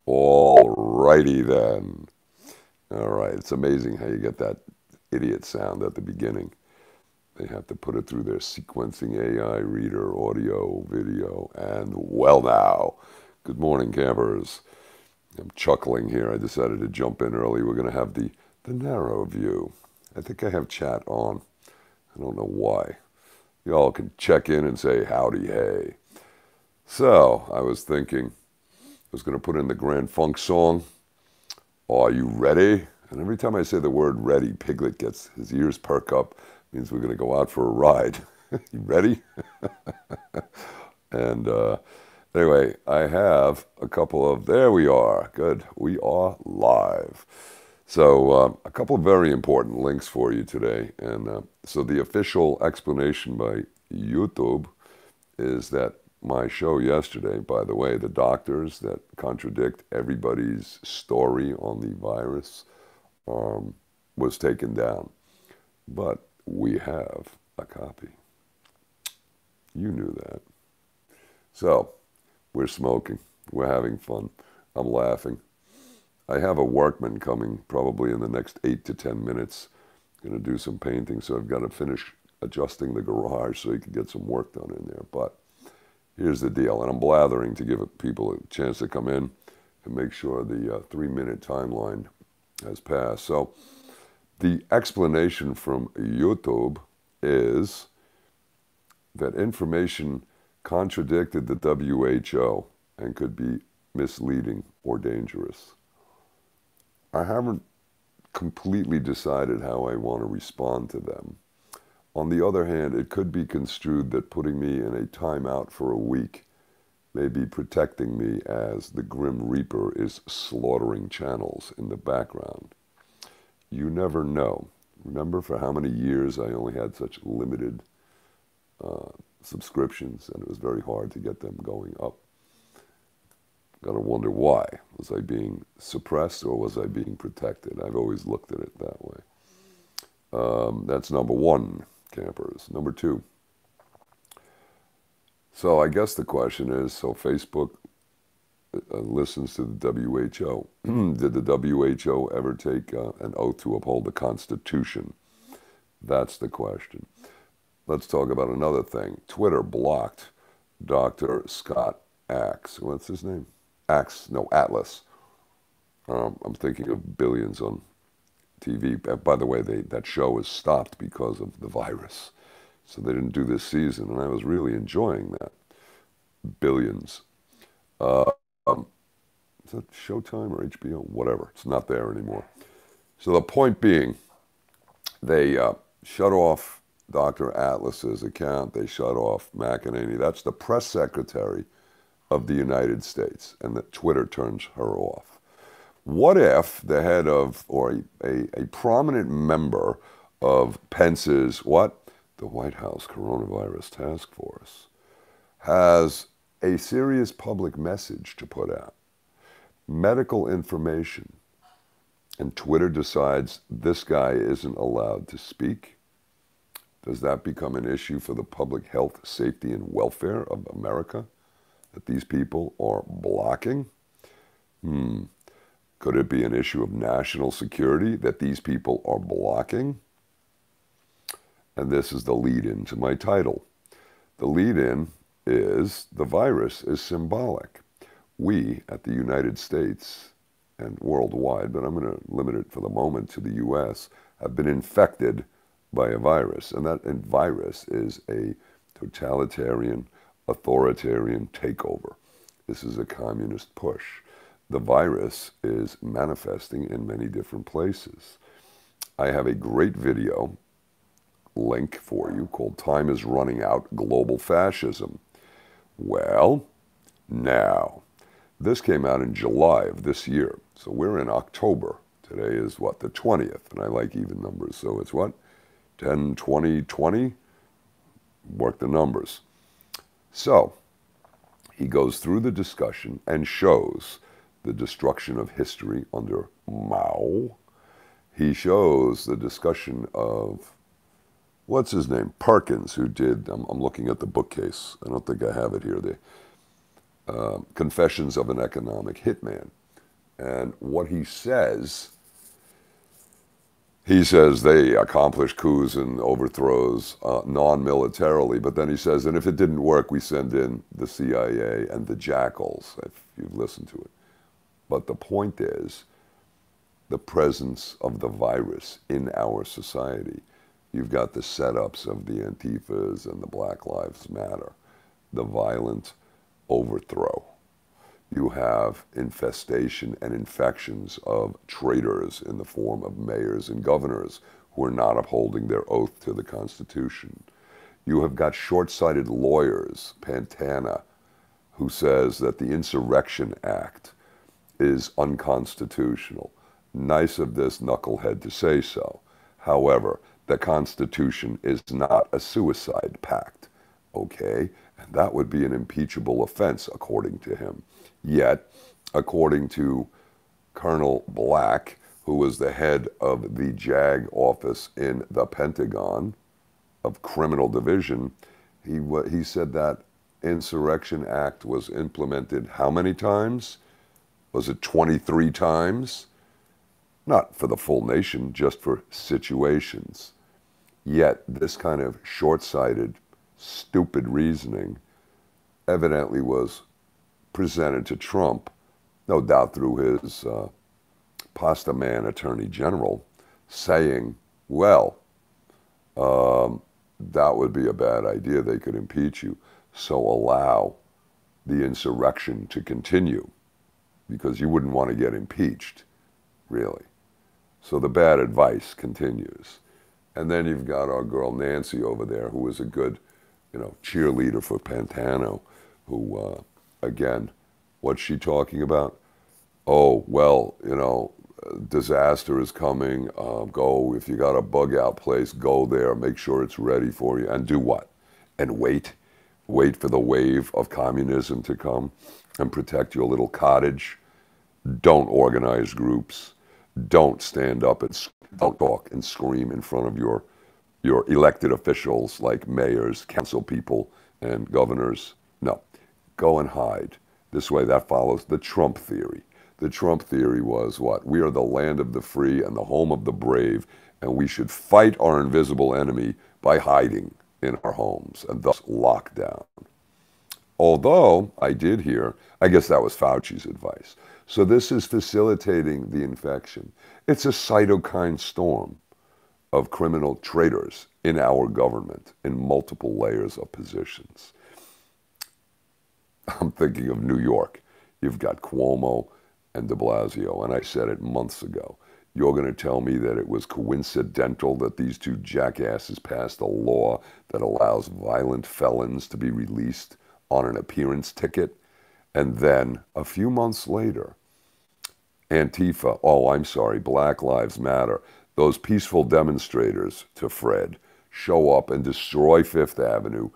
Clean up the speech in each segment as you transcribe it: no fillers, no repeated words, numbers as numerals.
All righty then. All right. It's amazing how you get that idiot sound at the beginning. They have to put it through their sequencing AI reader, audio, video, and well now. Good morning, campers. I'm chuckling here. I decided to jump in early. We're going to have the narrow view. I think I have chat on. I don't know why. Y'all can check in and say howdy, hey. So, I was thinking, I was going to put in the Grand Funk song. Are you ready? And every time I say the word ready, Piglet gets his ears perk up. Means we're going to go out for a ride. You ready? And anyway, I have a couple of, there we are. Good. We are live. So a couple of very important links for you today. And so the official explanation by YouTube is that my show yesterday, by the way, the doctors that contradict everybody's story on the virus was taken down. But we have a copy. You knew that. So we're smoking. We're having fun. I'm laughing. I have a workman coming probably in the next 8 to 10 minutes. Going to do some painting, so I've got to finish adjusting the garage so he can get some work done in there. But here's the deal, and I'm blathering to give people a chance to come in and make sure the 3-minute timeline has passed. So the explanation from YouTube is that information contradicted the WHO and could be misleading or dangerous. I haven't completely decided how I want to respond to them. On the other hand, it could be construed that putting me in a timeout for a week may be protecting me as the Grim Reaper is slaughtering channels in the background. You never know. Remember for how many years I only had such limited subscriptions, and it was very hard to get them going up. Gotta wonder why. Was I being suppressed or was I being protected? I've always looked at it that way. That's number one, campers. Number two. So I guess the question is, so Facebook listens to the WHO. Did the WHO ever take an oath to uphold the Constitution? That's the question. Let's talk about another thing. Twitter blocked Dr. Scott Axe. What's his name? Axe, no, Atlas. I'm thinking of Billions on TV. By the way, that show was stopped because of the virus. So they didn't do this season, and I was really enjoying that. Billions. Is that Showtime or HBO? Whatever. It's not there anymore. So the point being, they shut off Dr. Atlas's account. They shut off McEnany. That's the press secretary of the United States, and that Twitter turns her off. What if the head of, or a prominent member of Pence's, what? The White House Coronavirus Task Force, has a serious public message to put out, medical information, and Twitter decides this guy isn't allowed to speak? Does that become an issue for the public health, safety, and welfare of America that these people are blocking? Could it be an issue of national security that these people are blocking? And this is the lead-in to my title. The lead-in is the virus is symbolic. We at the United States and worldwide, but I'm going to limit it for the moment to the U.S., have been infected by a virus. And that virus is a totalitarian, authoritarian takeover. This is a communist push. The virus is manifesting in many different places. I have a great video link for you called Time is Running Out, Global Fascism. Well, now, this came out in July of this year. So we're in October. Today is what, the 20th, and I like even numbers. So it's what, 10, 20, 20? Work the numbers. So he goes through the discussion and shows the destruction of history under Mao. He shows the discussion of, what's his name, Perkins, who did, I'm looking at the bookcase. I don't think I have it here. The Confessions of an Economic Hitman. And what he says they accomplish coups and overthrows non-militarily, but then he says, and if it didn't work, we send in the CIA and the jackals, if you've listened to it. But the point is the presence of the virus in our society. You've got the setups of the Antifas and the Black Lives Matter, the violent overthrow. You have infestation and infections of traitors in the form of mayors and governors who are not upholding their oath to the Constitution. You have got short-sighted lawyers, Pantana, who says that the Insurrection Act is unconstitutional. Nice of this knucklehead to say so. However, the Constitution is not a suicide pact, okay? And that would be an impeachable offense, according to him. Yet, according to Colonel Black, who was the head of the JAG office in the Pentagon of Criminal Division, he said that Insurrection Act was implemented how many times? Was it 23 times? Not for the full nation, just for situations. Yet this kind of short-sighted, stupid reasoning evidently was presented to Trump, no doubt through his pasta man attorney general, saying, well, that would be a bad idea. They could impeach you. So allow the insurrection to continue, because you wouldn't want to get impeached, really. So the bad advice continues. And then you've got our girl Nancy over there, who is a good, cheerleader for Pantano, who, again, what's she talking about? Oh, well, disaster is coming. Go, if you got a bug out place, go there, make sure it's ready for you. And do what? And wait for the wave of communism to come and protect your little cottage. Don't organize groups. Don't stand up and don't talk and scream in front of your elected officials like mayors, council people, and governors. No, go and hide. This way, that follows the Trump theory. The Trump theory was what? We are the land of the free and the home of the brave, and we should fight our invisible enemy by hiding in our homes and thus lock down. Although I did hear, I guess that was Fauci's advice. So this is facilitating the infection. It's a cytokine storm of criminal traitors in our government in multiple layers of positions. I'm thinking of New York. You've got Cuomo and de Blasio, and I said it months ago. You're going to tell me that it was coincidental that these two jackasses passed a law that allows violent felons to be released on an appearance ticket? And then, a few months later, Antifa, Black Lives Matter, those peaceful demonstrators, to Fred, show up and destroy Fifth Avenue,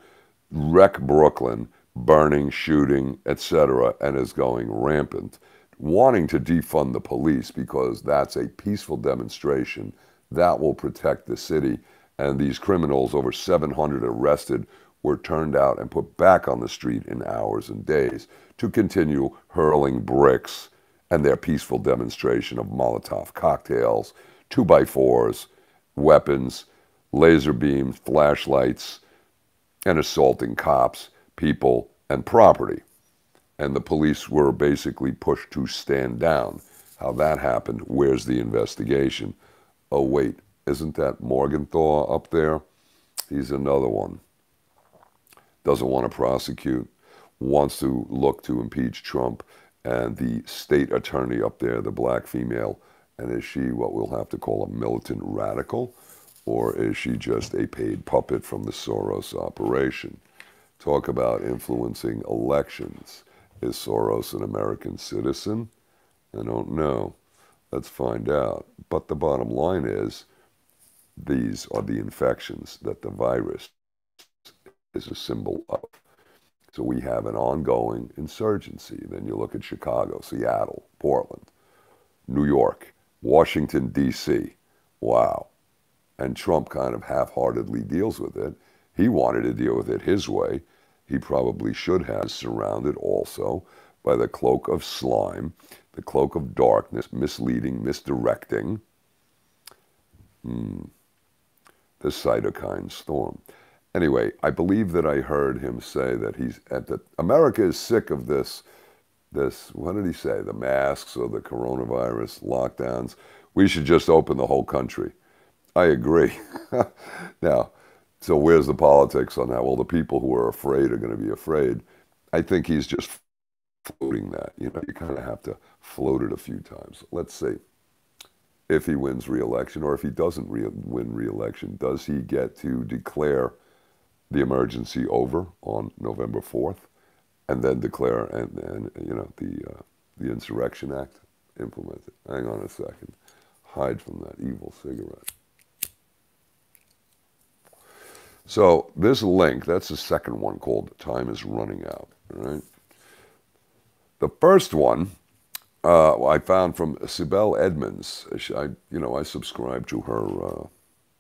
wreck Brooklyn, burning, shooting, etc., and is going rampant, wanting to defund the police because that's a peaceful demonstration that will protect the city. And these criminals, over 700 arrested, were turned out and put back on the street in hours and days to continue hurling bricks and their peaceful demonstration of Molotov cocktails, 2x4s, weapons, laser beams, flashlights, and assaulting cops, people, and property. And the police were basically pushed to stand down. How that happened, where's the investigation? Oh wait, isn't that Morgenthau up there? He's another one. Doesn't want to prosecute, wants to look to impeach Trump, and the state attorney up there, the black female, and is she what we'll have to call a militant radical, or is she just a paid puppet from the Soros operation? Talk about influencing elections. Is Soros an American citizen? I don't know. Let's find out. But the bottom line is, these are the infections that the virus is a symbol of. So we have an ongoing insurgency. Then you look at Chicago, Seattle, Portland, New York, Washington, D.C. Wow. And Trump kind of half-heartedly deals with it. He wanted to deal with it his way. He probably should have, surrounded also by the cloak of slime, the cloak of darkness, misleading, misdirecting the cytokine storm. Anyway, I believe that I heard him say that America is sick of this, what did he say, the masks or the coronavirus lockdowns. We should just open the whole country. I agree. Now, so where's the politics on that? Well, the people who are afraid are going to be afraid. I think he's just floating that. You know, you kind of have to float it a few times. Let's see. If he wins re-election, or if he doesn't win re-election, does he get to declare the emergency over on November 4th, and then declare and you know the Insurrection Act implemented? Hang on a second. Hide from that evil cigarette. So this link, that's the second one, called "Time is Running Out." Right. The first one I found from Sibel Edmonds. I subscribe to her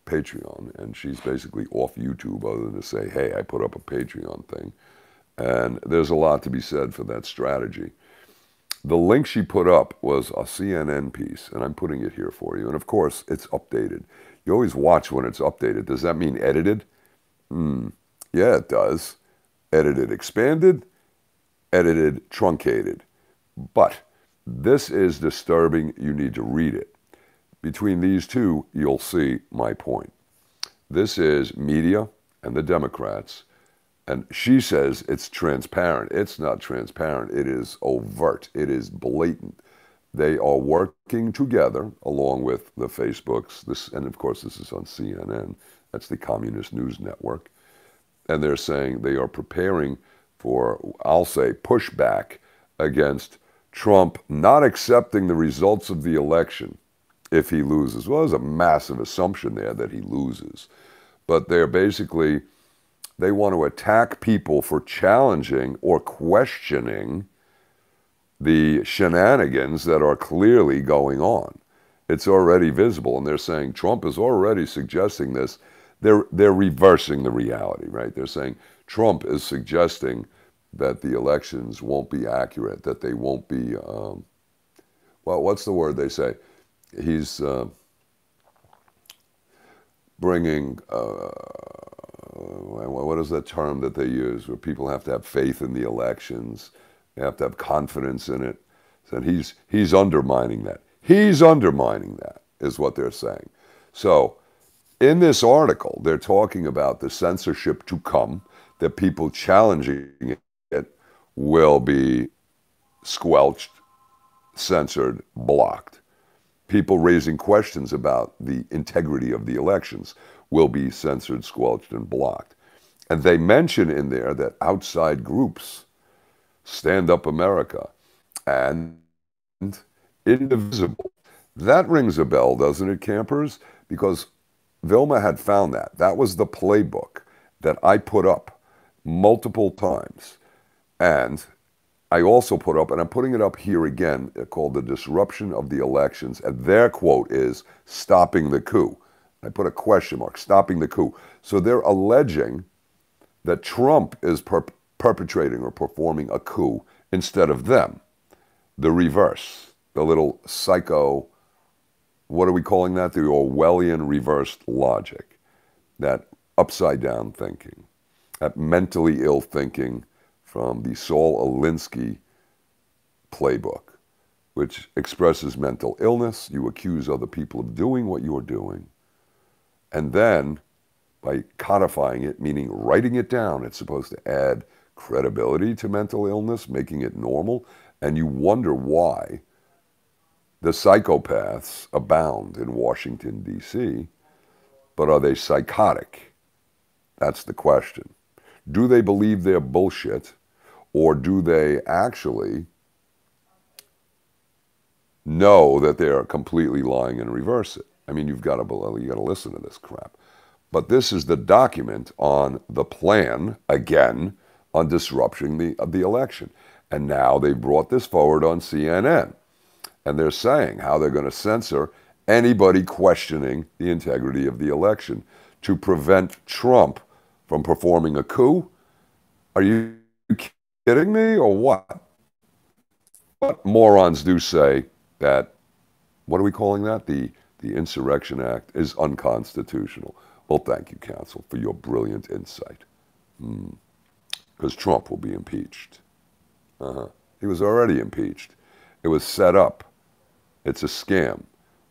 Patreon, and she's basically off YouTube other than to say, hey, I put up a Patreon thing. And there's a lot to be said for that strategy. The link she put up was a CNN piece, and I'm putting it here for you. And of course, it's updated. You always watch when it's updated. Does that mean edited? Yeah, it does. Edited expanded, edited truncated. But this is disturbing. You need to read it. Between these two, you'll see my point. This is media and the Democrats, and she says it's transparent. It's not transparent. It is overt. It is blatant. They are working together along with the Facebooks, and of course this is on CNN. That's the Communist News Network. And they're saying they are preparing for, I'll say, pushback against Trump not accepting the results of the election if he loses. Well, there's a massive assumption there that he loses. But they're basically, they want to attack people for challenging or questioning the shenanigans that are clearly going on. It's already visible, and they're saying Trump is already suggesting this. They're reversing the reality, right? They're saying Trump is suggesting that the elections won't be accurate, that they won't be, well, what's the word they say? He's bringing, what is that term that they use, where people have to have faith in the elections, they have to have confidence in it. And he's undermining that. He's undermining that, is what they're saying. So, in this article, they're talking about the censorship to come, that people challenging it will be squelched, censored, blocked. People raising questions about the integrity of the elections will be censored, squelched, and blocked. And they mention in there that outside groups, Stand Up America, and Indivisible. That rings a bell, doesn't it, campers? Because Vilma had found that. That was the playbook that I put up multiple times. And I also put up, and I'm putting it up here again, called The Disruption of the Elections. And their quote is, stopping the coup. I put a question mark, stopping the coup. So they're alleging that Trump is perpetrating or performing a coup instead of them. The reverse, the little psycho, what are we calling that? The Orwellian reversed logic, that upside down thinking, that mentally ill thinking from the Saul Alinsky playbook, which expresses mental illness. You accuse other people of doing what you're doing. And then by codifying it, meaning writing it down, it's supposed to add credibility to mental illness, making it normal. And you wonder why the psychopaths abound in Washington, D.C., but are they psychotic? That's the question. Do they believe they're bullshit, or do they actually know that they're completely lying and reverse it? I mean, you got to listen to this crap. But this is the document on the plan, again, on disrupting the election. And now they brought this forward on CNN. And they're saying how they're going to censor anybody questioning the integrity of the election to prevent Trump from performing a coup. Are you kidding me or what? But morons do say that, what are we calling that? The Insurrection Act is unconstitutional. Well, thank you, counsel, for your brilliant insight. Because Trump will be impeached. He was already impeached. It was set up. It's a scam.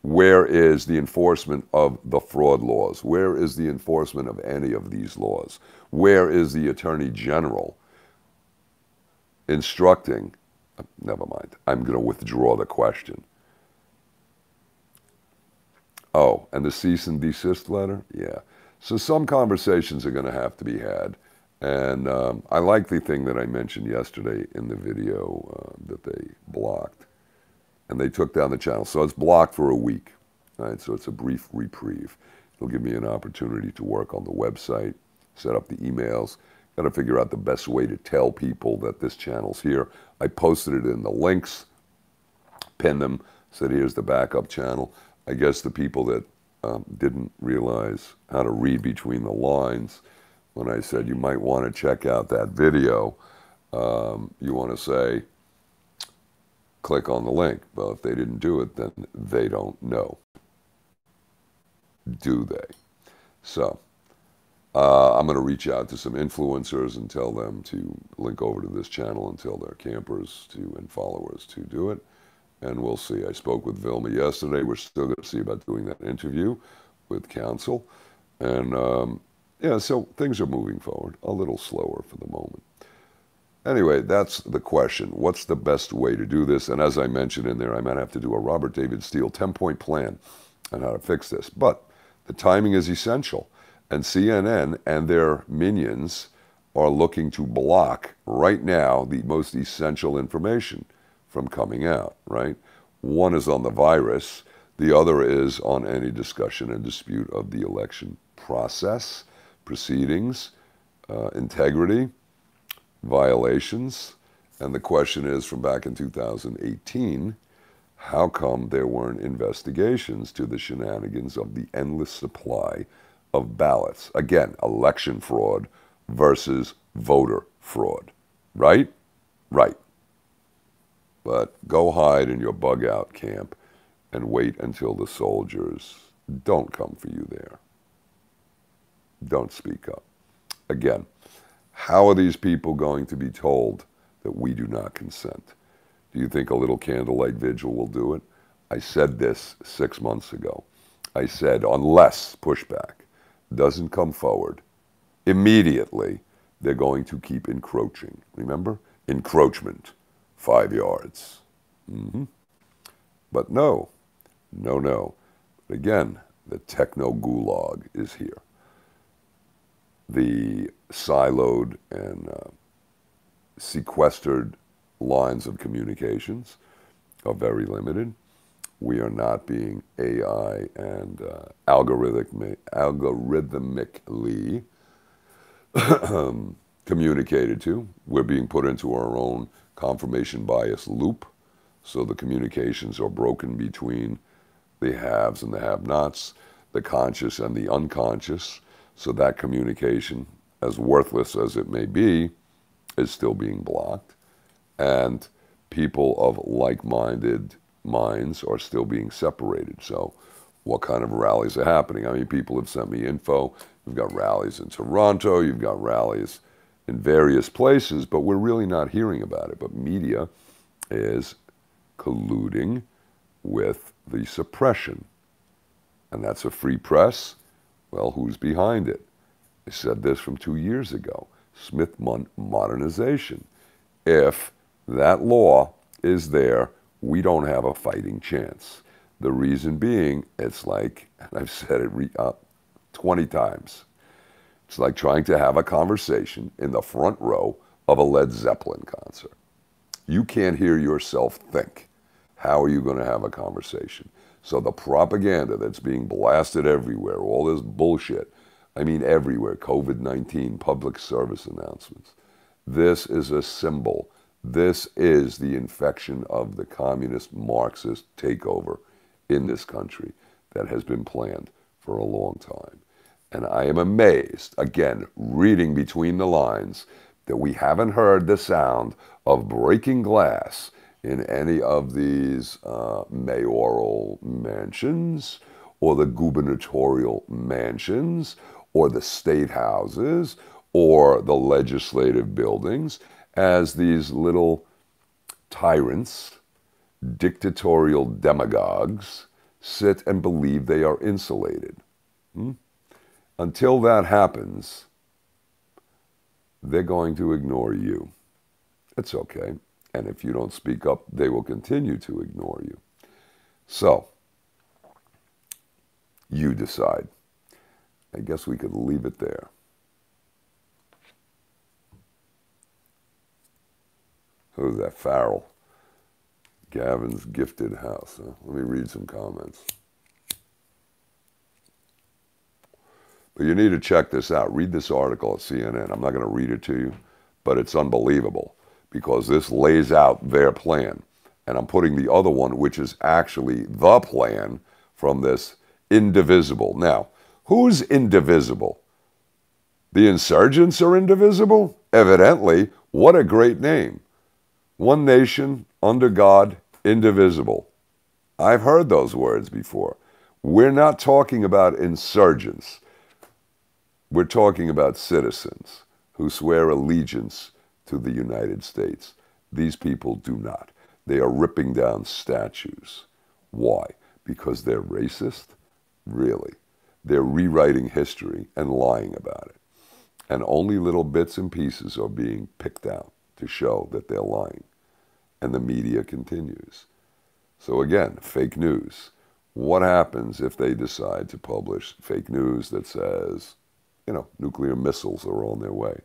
Where is the enforcement of the fraud laws? Where is the enforcement of any of these laws? Where is the Attorney General instructing? Never mind. I'm going to withdraw the question. Oh, and the cease and desist letter? Yeah. So some conversations are going to have to be had. And I like the thing that I mentioned yesterday in the video that they blocked. And they took down the channel. So it's blocked for a week. Right? So it's a brief reprieve. It'll give me an opportunity to work on the website, set up the emails. Got to figure out the best way to tell people that this channel's here. I posted it in the links, pinned them, said here's the backup channel. I guess the people that didn't realize how to read between the lines, when I said you might want to check out that video, you want to say, click on the link. Well, if they didn't do it, then they don't know. Do they? So I'm going to reach out to some influencers and tell them to link over to this channel and tell their campers and followers to do it. And we'll see. I spoke with Vilma yesterday. We're still going to see about doing that interview with counsel. And yeah, so things are moving forward, a little slower for the moment. Anyway, that's the question. What's the best way to do this? And as I mentioned in there, I might have to do a Robert David Steele 10-point plan on how to fix this. But the timing is essential. And CNN and their minions are looking to block right now the most essential information from coming out, right? One is on the virus. The other is on any discussion and dispute of the election process, proceedings, integrity, violations. And the question is, from back in 2018, how come there weren't investigations to the shenanigans of the endless supply of ballots? Again, election fraud versus voter fraud, right? Right. But go hide in your bug out camp and wait until the soldiers don't come for you there. Don't speak up. Again, how are these people going to be told that we do not consent? Do you think a little candlelight vigil will do it? I said this 6 months ago. I said, unless pushback doesn't come forward, immediately they're going to keep encroaching. Remember? Encroachment. 5 yards. But no. But again, the techno gulag is here. The siloed and sequestered lines of communications are very limited. We are not being AI and algorithmically communicated to. We're being put into our own confirmation bias loop, so the communications are broken between the haves and the have-nots, the conscious and the unconscious, so that communication, as worthless as it may be, is still being blocked, and people of like-minded minds are still being separated. So what kind of rallies are happening? I mean, people have sent me info. You've got rallies in Toronto, you've got rallies in various places, but we're really not hearing about it. But media is colluding with the suppression. And that's a free press. Well, who's behind it? I said this from 2 years ago. Smith modernization. If that law is there, we don't have a fighting chance. The reason being, it's like, and I've said it 20 times, it's like trying to have a conversation in the front row of a Led Zeppelin concert. You can't hear yourself think. How are you going to have a conversation? So the propaganda that's being blasted everywhere, all this bullshit, I mean everywhere, COVID-19, public service announcements. This is a symbol. This is the infection of the communist Marxist takeover in this country that has been planned for a long time. And I am amazed, again, reading between the lines, that we haven't heard the sound of breaking glass in any of these mayoral mansions or the gubernatorial mansions or the state houses or the legislative buildings as these little tyrants, dictatorial demagogues, sit and believe they are insulated. Until that happens, they're going to ignore you. It's okay. And if you don't speak up, they will continue to ignore you. So, you decide. I guess we could leave it there. Who's that? Farrell. Gavin's gifted house. Huh? Let me read some comments. But you need to check this out. Read this article at CNN. I'm not going to read it to you, but it's unbelievable because this lays out their plan. And I'm putting the other one, which is actually the plan from this indivisible. Now, who's indivisible? The insurgents are indivisible? Evidently. What a great name. One nation, under God, indivisible. I've heard those words before. We're not talking about insurgents. We're talking about citizens who swear allegiance to the United States. These people do not. They are ripping down statues. Why? Because they're racist? Really? They're rewriting history and lying about it. And only little bits and pieces are being picked out to show that they're lying. And the media continues. So again, fake news. What happens if they decide to publish fake news that says, you know, nuclear missiles are on their way?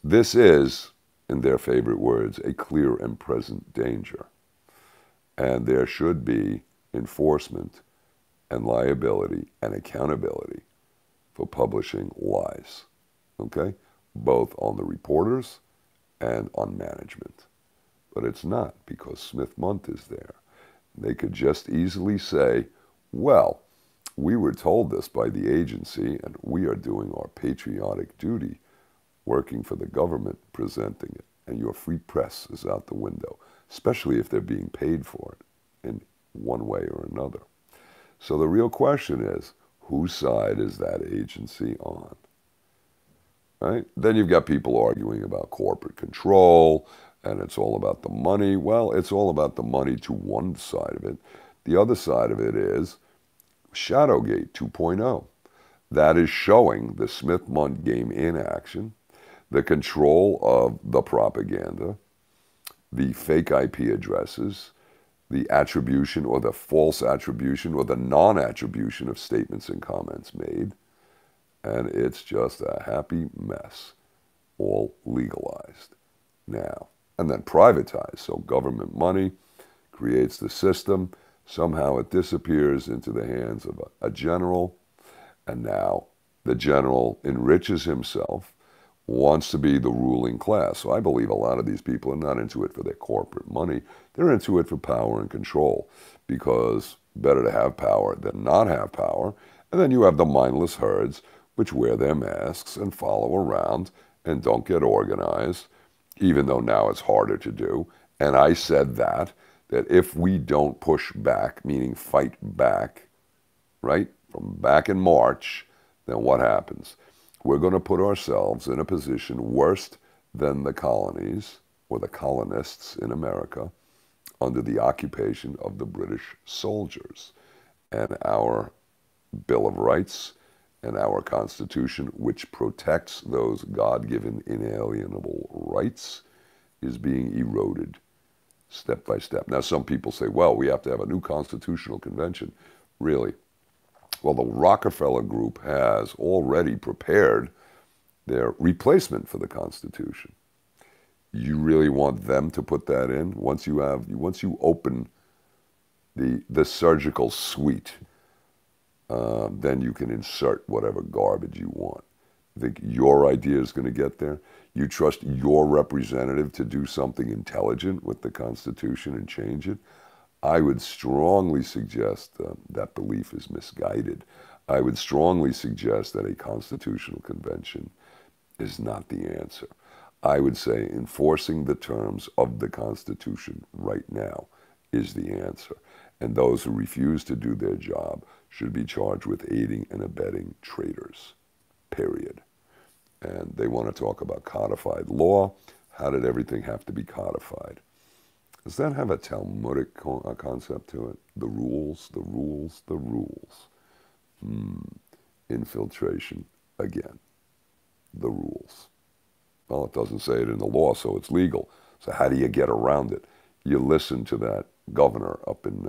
This is, in their favorite words, a clear and present danger. And there should be enforcement and liability and accountability for publishing lies, okay? Both on the reporters and on management. But it's not, because Smith-Mundt is there. They could just easily say, well, we were told this by the agency, and we are doing our patriotic duty, working for the government, presenting it. And your free press is out the window, especially if they're being paid for it in one way or another. So the real question is, whose side is that agency on? Right? Then you've got people arguing about corporate control, and it's all about the money. Well, it's all about the money to one side of it. The other side of it is Shadowgate 2.0. That is showing the Smith-Mundt game in action, the control of the propaganda, the fake IP addresses, the attribution or the false attribution or the non-attribution of statements and comments made. And it's just a happy mess, all legalized now. And then privatized, so government money creates the system. Somehow it disappears into the hands of a general, and now the general enriches himself, wants to be the ruling class. So I believe a lot of these people are not into it for their corporate money. They're into it for power and control, because better to have power than not have power. And then you have the mindless herds which wear their masks and follow around and don't get organized, even though now it's harder to do. And I said that if we don't push back, meaning fight back, right, from back in March, then what happens? We're going to put ourselves in a position worse than the colonies or the colonists in America under the occupation of the British soldiers. And our Bill of Rights and our Constitution, which protects those God-given inalienable rights, is being eroded step by step. Now, some people say, well, we have to have a new constitutional convention. Really? Well, the Rockefeller Group has already prepared their replacement for the Constitution. You really want them to put that in? Once you open the surgical suite, then you can insert whatever garbage you want. You think your idea is going to get there? You trust your representative to do something intelligent with the Constitution and change it? I would strongly suggest that belief is misguided. I would strongly suggest that a constitutional convention is not the answer. I would say enforcing the terms of the Constitution right now is the answer. And those who refuse to do their job should be charged with aiding and abetting traitors, period. And they want to talk about codified law. How did everything have to be codified? Does that have a Talmudic concept to it? The rules, the rules, the rules. Infiltration, again. The rules. Well, it doesn't say it in the law, so it's legal. So how do you get around it? You listen to that governor up in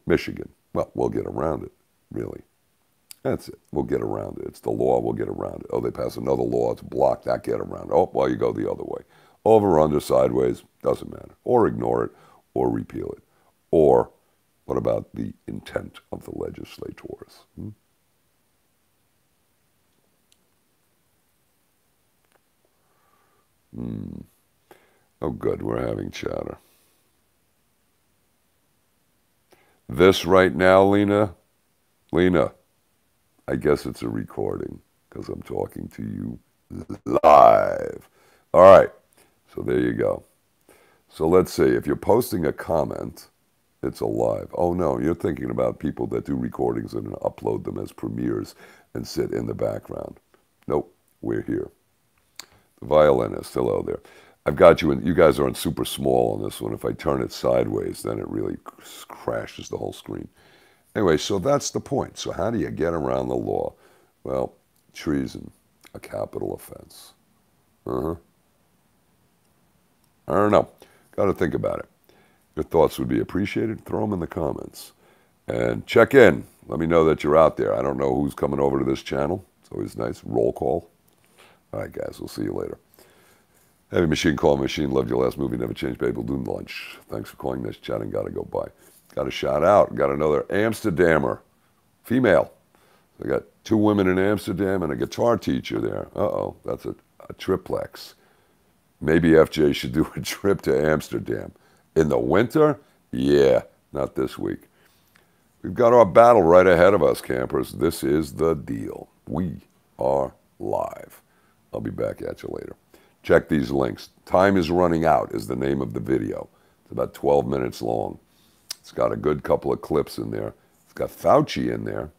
Michigan. Well, we'll get around it, really. That's it. We'll get around it. It's the law, we'll get around it. Oh, they pass another law to block that, get around it. Oh, well, you go the other way. Over, under, sideways, doesn't matter. Or ignore it, or repeal it. Or what about the intent of the legislators? Oh, good, we're having chatter. This right now, Lena, I guess it's a recording because I'm talking to you live. All right, so there you go. So let's see, if you're posting a comment, it's a live. Oh no, you're thinking about people that do recordings and upload them as premieres and sit in the background. Nope, we're here. The violinist, hello there. I've got you, and you guys aren't super small on this one. If I turn it sideways, then it really crashes the whole screen. Anyway, so that's the point. So how do you get around the law? Well, treason, a capital offense. I don't know. Got to think about it. Your thoughts would be appreciated. Throw them in the comments. And check in. Let me know that you're out there. I don't know who's coming over to this channel. It's always nice. Roll call. All right, guys. We'll see you later. Heavy Machine, Call Machine. Loved your last movie. Never changed. Baby. Doing lunch. Thanks for calling this chat and got to go by. Got a shout out. Got another Amsterdammer. Female. I got 2 women in Amsterdam and a guitar teacher there. Uh-oh. That's a triplex. Maybe FJ should do a trip to Amsterdam. In the winter? Yeah, not this week. We've got our battle right ahead of us, campers. This is the deal. We are live. I'll be back at you later. Check these links. Time is Running Out is the name of the video. It's about 12 minutes long. It's got a good couple of clips in there. It's got Fauci in there.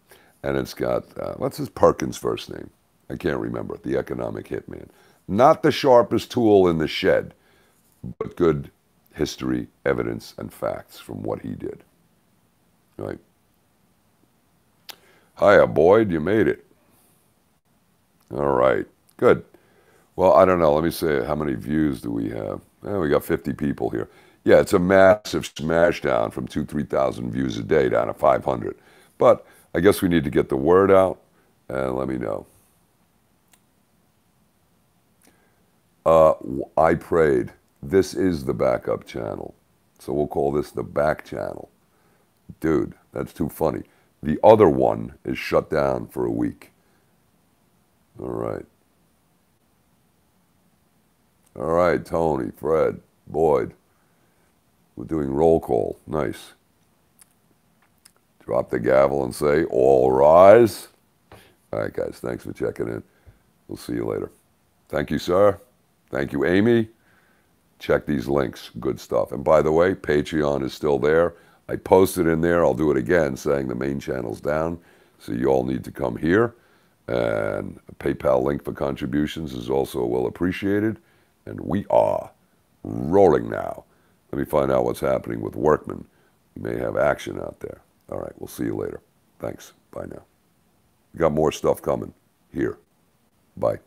And it's got, what's his Perkins' first name? I can't remember. The economic hitman. Not the sharpest tool in the shed, but good history, evidence, and facts from what he did. Right? Hiya, Boyd. You made it. All right. Good. Well, I don't know. Let me say, how many views do we have? We got 50 people here. Yeah, it's a massive smash down from 3,000 views a day down to 500. But I guess we need to get the word out, and let me know. I prayed. This is the backup channel. So we'll call this the back channel. Dude, that's too funny. The other one is shut down for a week. All right. All right, Tony, Fred, Boyd. We're doing roll call. Nice. Drop the gavel and say, all rise. All right, guys, thanks for checking in. We'll see you later. Thank you, sir. Thank you, Amy. Check these links. Good stuff. And by the way, Patreon is still there. I posted in there. I'll do it again, saying the main channel's down. So you all need to come here. And a PayPal link for contributions is also well appreciated. And we are rolling now. Let me find out what's happening with Workman. We may have action out there. All right, we'll see you later. Thanks. Bye now. We got more stuff coming here. Bye.